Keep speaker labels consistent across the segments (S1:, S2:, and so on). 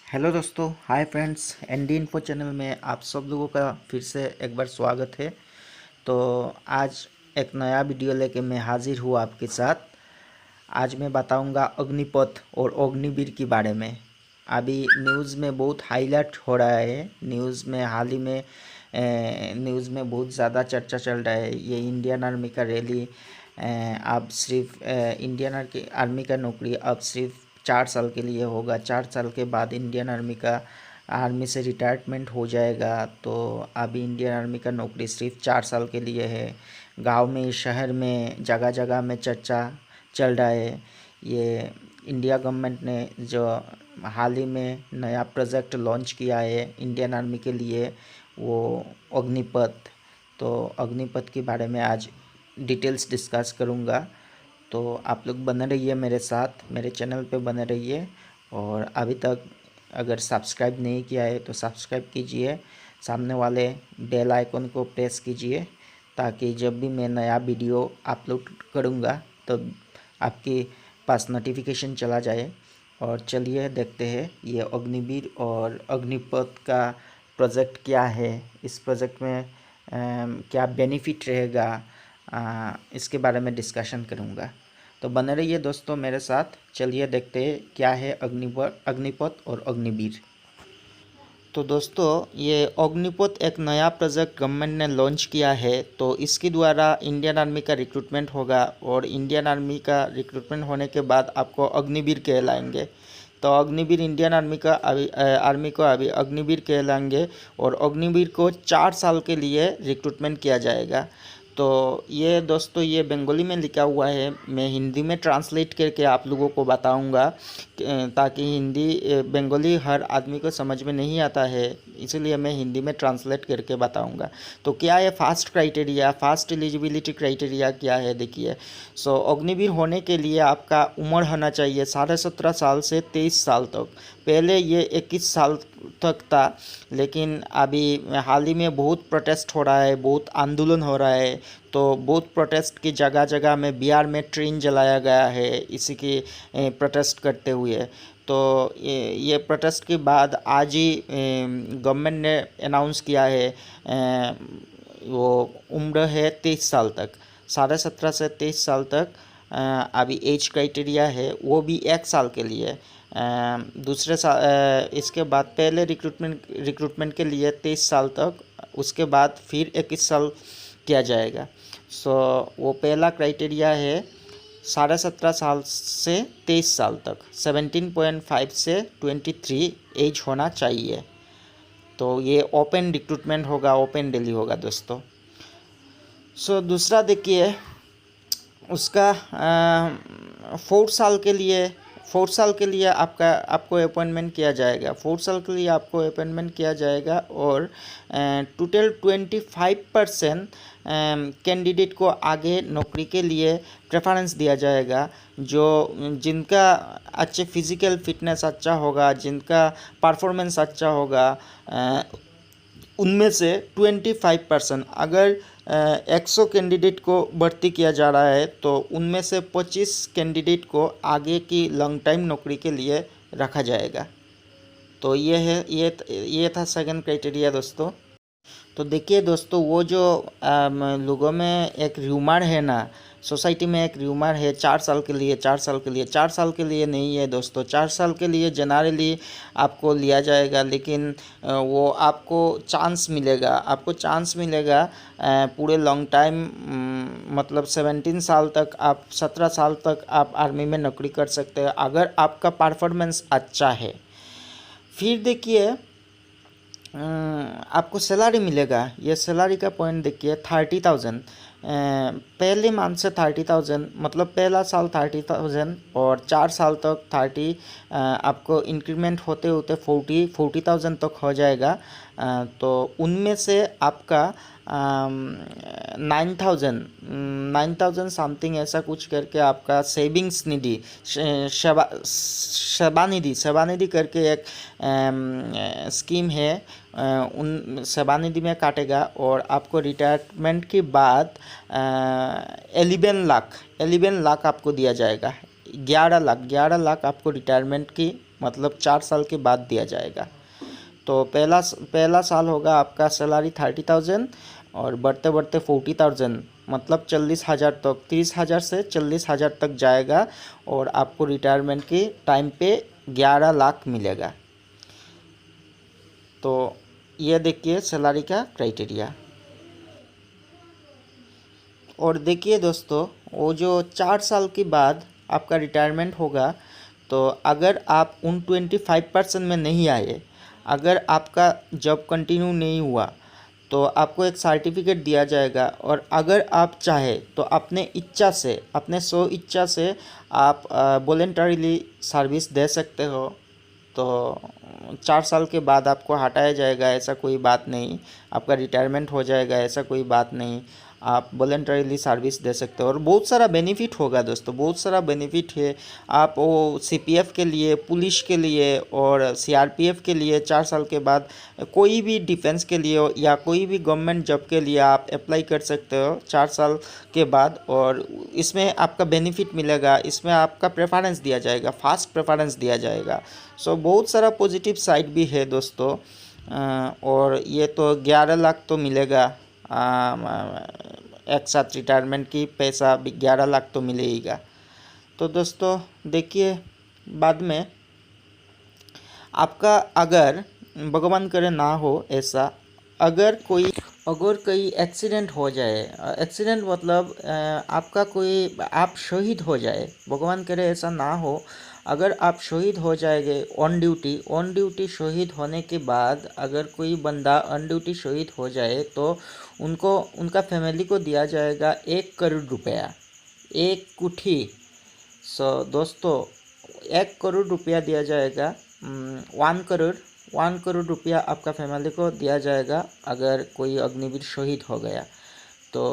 S1: Hello दोस्तों, hi friends. ND info channel में आप सब लोगों का फिर से एक बार स्वागत है। तो आज एक नया वीडियो लेके मैं हाजिर हूँ आपके साथ। आज मैं बताऊंगा अग्निपथ और अग्निवीर के बारे में। अभी न्यूज़ में बहुत हाईलाइट हो रहा है। न्यूज़ में हाल ही में न्यूज़ में बहुत ज़्यादा चर्चा चल रहा है। ये इंडियन आर्मी का रैली अब सिर्फ इंडियन आर्मी का नौकरी अब सिर्फ 4 साल के लिए होगा। 4 साल के बाद इंडियन आर्मी से रिटायरमेंट हो जाएगा। तो अभी इंडियन आर्मी का नौकरी सिर्फ 4 साल के लिए है। गांव में, शहर में, जगह जगह में चर्चा चल रहा है। ये इंडिया गवर्नमेंट ने जो हाल ही में नया प्रोजेक्ट लॉन्च किया है इंडियन आर्मी के लिए, वो अग्निपथ। तो अग्निपथ के बारे में आज डिटेल्स डिस्कस करूँगा। तो आप लोग बने रहिए मेरे साथ, मेरे चैनल पे बने रहिए। और अभी तक अगर सब्सक्राइब नहीं किया है तो सब्सक्राइब कीजिए, सामने वाले बेल आइकन को प्रेस कीजिए, ताकि जब भी मैं नया वीडियो अपलोड करूँगा तो आपके पास नोटिफिकेशन चला जाए। और चलिए देखते हैं ये अग्निवीर और अग्निपथ का प्रोजेक्ट क्या है। इस प्रोजेक्ट में क्या बेनिफिट रहेगा, इसके बारे में डिस्कशन करूँगा। तो बने रहिए दोस्तों मेरे साथ। चलिए देखते हैं क्या है अग्निपथ और अग्निवीर। तो दोस्तों, ये अग्निपथ एक नया प्रोजेक्ट गवर्नमेंट ने लॉन्च किया है। तो इसके द्वारा इंडियन आर्मी का रिक्रूटमेंट होगा, और इंडियन आर्मी का रिक्रूटमेंट होने के बाद आपको अग्निवीर कहलाएंगे। तो अग्निवीर इंडियन आर्मी को अभी अग्निवीर कहलाएंगे, और अग्निवीर को 4 साल के लिए रिक्रूटमेंट किया जाएगा। तो ये दोस्तों, ये बंगाली में लिखा हुआ है। मैं हिंदी में ट्रांसलेट करके आप लोगों को बताऊंगा, ताकि हिंदी बंगाली हर आदमी को समझ में नहीं आता है, इसलिए मैं हिंदी में ट्रांसलेट करके बताऊंगा। तो क्या है फास्ट एलिजिबिलिटी क्राइटेरिया क्या है, देखिए। अग्निवीर होने के लिए आपका उम्र होना चाहिए 17.5 साल से 23 साल तक। पहले ये 21 साल तक था, लेकिन अभी हाल ही में बहुत प्रोटेस्ट हो रहा है, बहुत आंदोलन हो रहा है। तो बहुत प्रोटेस्ट की जगह जगह में बिहार में ट्रेन जलाया गया है इसी की प्रोटेस्ट करते हुए। तो ये प्रोटेस्ट के बाद आज ही गवर्नमेंट ने अनाउंस किया है, वो उम्र है 23 साल तक, 17.5 से 23 साल तक। अभी एज क्राइटेरिया है वो भी 1 साल के लिए। दूसरे साल इसके बाद पहले रिक्रूटमेंट के लिए 23 साल तक, उसके बाद फिर 21 साल किया जाएगा। वो पहला क्राइटेरिया है 17.5 साल से 23 साल तक, 17.5 से 23 एज होना चाहिए। तो ये ओपन रिक्रूटमेंट होगा, ओपन डेली होगा दोस्तों। दूसरा देखिए, उसका 4 साल के लिए आपको अपॉइंटमेंट किया जाएगा। 4 साल के लिए आपको अपॉइंटमेंट किया जाएगा, और टोटल 25% कैंडिडेट को आगे नौकरी के लिए प्रेफरेंस दिया जाएगा। जिनका अच्छे फिजिकल फिटनेस अच्छा होगा, जिनका परफॉर्मेंस अच्छा होगा, उनमें से 25%, अगर 100 कैंडिडेट को भर्ती किया जा रहा है तो उनमें से 25 कैंडिडेट को आगे की लॉन्ग टाइम नौकरी के लिए रखा जाएगा। तो ये था सेकंड क्राइटेरिया दोस्तों। तो देखिए दोस्तों, वो जो लोगों में एक र्यूमर है ना, सोसाइटी में एक र्यूमर है 4 साल के लिए, 4 साल के लिए, 4 साल के लिए नहीं है दोस्तों। 4 साल के लिए जनरली आपको लिया जाएगा, लेकिन वो आपको चांस मिलेगा पूरे लॉन्ग टाइम, मतलब 17 साल तक, आप 17 साल तक आप आर्मी में नौकरी कर सकते हैं अगर आपका परफॉर्मेंस अच्छा है। फिर देखिए, आपको सैलरी मिलेगा। ये सैलरी का पॉइंट देखिए, 30,000 पहले मंथ से 30,000, मतलब पहला साल 30,000, और 4 साल तक 30, आपको इंक्रीमेंट होते होते 40,000 तक हो जाएगा। तो उनमें से आपका 9,000 समथिंग ऐसा कुछ करके आपका सेविंग्स निधि, सेवा निधि करके एक स्कीम है, उन सेवा निधि में काटेगा। और आपको रिटायरमेंट के बाद 11 लाख आपको दिया जाएगा। 11 लाख आपको रिटायरमेंट की मतलब 4 साल के बाद दिया जाएगा। तो पहला साल होगा आपका सैलरी 30,000 और बढ़ते बढ़ते 40,000 मतलब 40,000 तक, 30,000 से 40,000 तक जाएगा और आपको रिटायरमेंट के टाइम पे 11 लाख मिलेगा। तो ये देखिए सैलरी का क्राइटेरिया। और देखिए दोस्तों, वो जो 4 साल के बाद आपका रिटायरमेंट होगा, तो अगर आप उन 25% में नहीं आए, अगर आपका जॉब कंटिन्यू नहीं हुआ, तो आपको एक सर्टिफिकेट दिया जाएगा। और अगर आप चाहे तो अपने इच्छा से, अपने स्व इच्छा से आप वॉलेंटरीली सर्विस दे सकते हो। तो 4 साल के बाद आपको हटाया जाएगा ऐसा कोई बात नहीं, आपका रिटायरमेंट हो जाएगा ऐसा कोई बात नहीं, आप वॉलंटरीली सर्विस दे सकते हो। और बहुत सारा बेनिफिट होगा दोस्तों, बहुत सारा बेनिफिट है। आप वो सीपीएफ के लिए, पुलिस के लिए और सीआरपीएफ के लिए 4 साल के बाद, कोई भी डिफेंस के लिए या कोई भी गवर्नमेंट जॉब के लिए आप अप्लाई कर सकते हो 4 साल के बाद। और इसमें आपका बेनिफिट मिलेगा, इसमें आपका प्रेफरेंस दिया जाएगा, फास्ट प्रेफरेंस दिया जाएगा। सो बहुत सारा पॉजिटिव साइड भी है दोस्तों। और ये तो 11 लाख तो मिलेगा, एक साथ रिटायरमेंट की पैसा भी 11 लाख तो मिलेगा। तो दोस्तों देखिए, बाद में आपका अगर भगवान करे ना हो ऐसा, अगर कोई एक्सीडेंट हो जाए, एक्सीडेंट मतलब आपका कोई, आप शहीद हो जाए, भगवान करे ऐसा ना हो, अगर आप शहीद हो जाएंगे ऑन ड्यूटी शहीद होने के बाद अगर कोई बंदा ऑन ड्यूटी शहीद हो जाए, तो उनको, उनका फैमिली को दिया जाएगा 1 करोड़ रुपया, एक कुठी। दोस्तों 1 करोड़ रुपया दिया जाएगा, 1 करोड़ रुपया आपका फैमिली को दिया जाएगा अगर कोई अग्निवीर शहीद हो गया तो।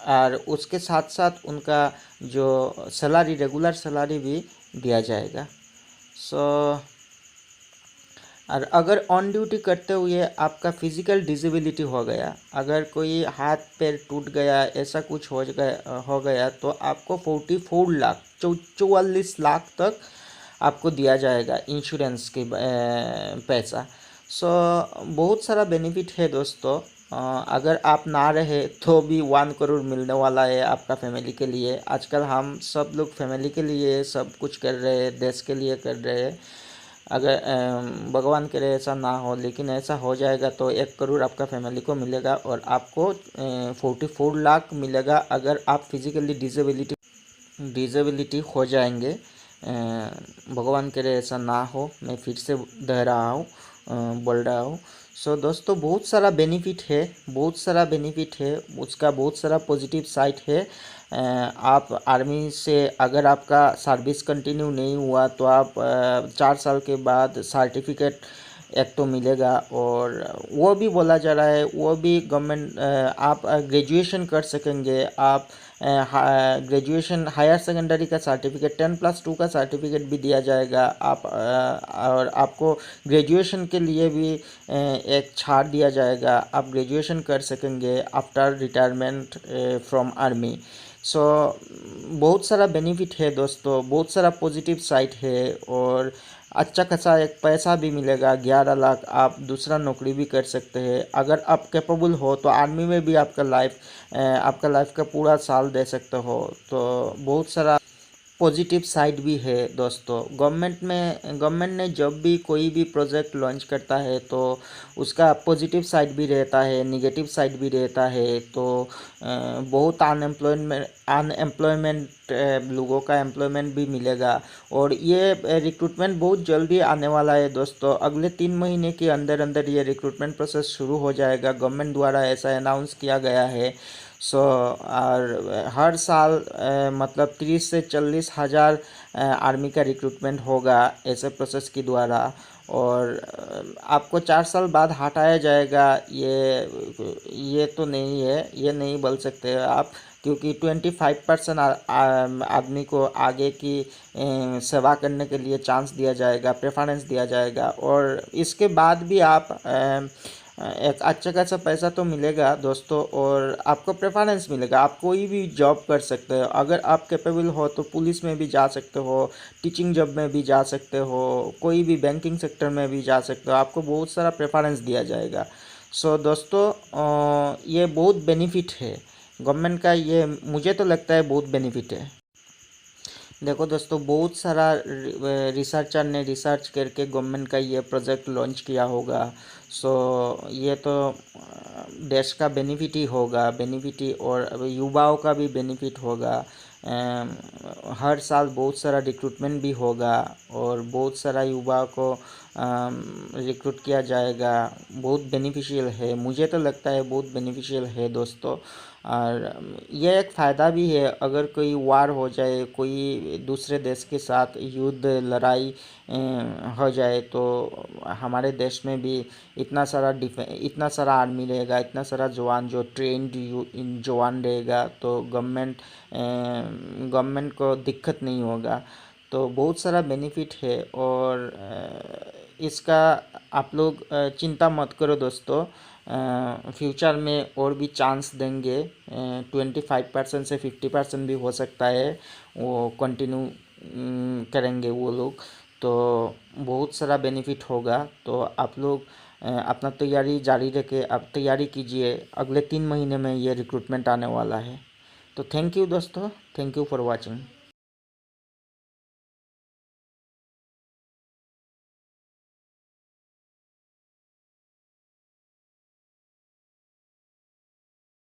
S1: और उसके साथ साथ उनका जो सैलरी, रेगुलर सैलरी भी दिया जाएगा। और अगर ऑन ड्यूटी करते हुए आपका फिजिकल डिसेबिलिटी हो गया, अगर कोई हाथ पैर टूट गया, ऐसा कुछ हो गया तो आपको 44 लाख तक आपको दिया जाएगा इंश्योरेंस के पैसा। बहुत सारा बेनिफिट है दोस्तों। अगर आप ना रहे तो भी 1 करोड़ मिलने वाला है आपका फैमिली के लिए। आजकल हम सब लोग फैमिली के लिए सब कुछ कर रहे हैं, देश के लिए कर रहे हैं। अगर भगवान करे ऐसा ना हो, लेकिन ऐसा हो जाएगा तो 1 करोड़ आपका फैमिली को मिलेगा और आपको 44 लाख मिलेगा अगर आप फिजिकली डिसेबिलिटी हो जाएंगे। भगवान करे ऐसा ना हो, मैं फिर से बोल रहा हूँ। दोस्तों बहुत सारा बेनिफिट है, उसका बहुत सारा पॉजिटिव साइड है। आप आर्मी से अगर आपका सर्विस कंटिन्यू नहीं हुआ तो आप 4 साल के बाद सर्टिफिकेट एक तो मिलेगा। और वो भी बोला जा रहा है, वो भी गवर्नमेंट, आप ग्रेजुएशन कर सकेंगे, आप ग्रेजुएशन हायर सेकेंडरी का सर्टिफिकेट 10+2 का सर्टिफिकेट भी दिया जाएगा। आप और आपको ग्रेजुएशन के लिए भी एक छाड़ दिया जाएगा, आप ग्रेजुएशन कर सकेंगे आफ्टर रिटायरमेंट फ्रॉम आर्मी। बहुत सारा बेनिफिट है दोस्तों, बहुत सारा पॉजिटिव साइड है और अच्छा खासा एक पैसा भी मिलेगा 11 लाख। आप दूसरा नौकरी भी कर सकते हैं अगर आप कैपेबल हो, तो आर्मी में भी आपका लाइफ का पूरा साल दे सकते हो। तो बहुत सारा पॉजिटिव साइड भी है दोस्तों। गवर्नमेंट ने जब भी कोई भी प्रोजेक्ट लॉन्च करता है तो उसका पॉजिटिव साइड भी रहता है, नेगेटिव साइड भी रहता है। तो बहुत अनएम्प्लॉयमेंट लोगों का एम्प्लॉयमेंट भी मिलेगा। और ये रिक्रूटमेंट बहुत जल्दी आने वाला है दोस्तों, अगले 3 महीने के अंदर अंदर ये रिक्रूटमेंट प्रोसेस शुरू हो जाएगा, गवर्नमेंट द्वारा ऐसा अनाउंस किया गया है। और हर साल मतलब 30 से 40 हज़ार आर्मी का रिक्रूटमेंट होगा ऐसे प्रोसेस के द्वारा। और आपको 4 साल बाद हटाया जाएगा, ये तो नहीं है, ये नहीं बोल सकते आप, क्योंकि 25% आदमी को आगे की सेवा करने के लिए चांस दिया जाएगा, प्रेफरेंस दिया जाएगा। और इसके बाद भी आप एक अच्छा खासा पैसा तो मिलेगा दोस्तों, और आपको प्रेफरेंस मिलेगा। आप कोई भी जॉब कर सकते हो, अगर आप कैपेबल हो तो पुलिस में भी जा सकते हो, टीचिंग जॉब में भी जा सकते हो, कोई भी बैंकिंग सेक्टर में भी जा सकते हो, आपको बहुत सारा प्रेफरेंस दिया जाएगा। सो दोस्तों, ये बहुत बेनिफिट है गवर्नमेंट का, ये मुझे तो लगता है बहुत बेनिफिट है। देखो दोस्तों, बहुत सारा रिसर्चर ने रिसर्च करके गवर्नमेंट का ये प्रोजेक्ट लॉन्च किया होगा। सो ये तो देश का बेनिफिट ही होगा, बेनिफिट ही, और युवाओं का भी बेनिफिट होगा। हर साल बहुत सारा रिक्रूटमेंट भी होगा और बहुत सारा युवाओं को रिक्रूट किया जाएगा। बहुत बेनिफिशियल है, मुझे तो लगता है बहुत बेनिफिशियल है दोस्तों। और यह एक फ़ायदा भी है, अगर कोई वार हो जाए, कोई दूसरे देश के साथ युद्ध लड़ाई हो जाए, तो हमारे देश में भी इतना सारा आर्मी रहेगा, इतना सारा जवान जो ट्रेंड जवान रहेगा, तो गवर्नमेंट को दिक्कत नहीं होगा। तो बहुत सारा बेनिफिट है, और इसका आप लोग चिंता मत करो दोस्तों। फ्यूचर में और भी चांस देंगे, 25% से 50% भी हो सकता है, वो कंटिन्यू करेंगे वो लोग। तो बहुत सारा बेनिफिट होगा। तो आप लोग अपना तैयारी जारी रखें, आप तैयारी कीजिए, अगले 3 महीने में ये रिक्रूटमेंट आने वाला है। तो थैंक यू दोस्तों, थैंक यू फॉर वॉचिंग।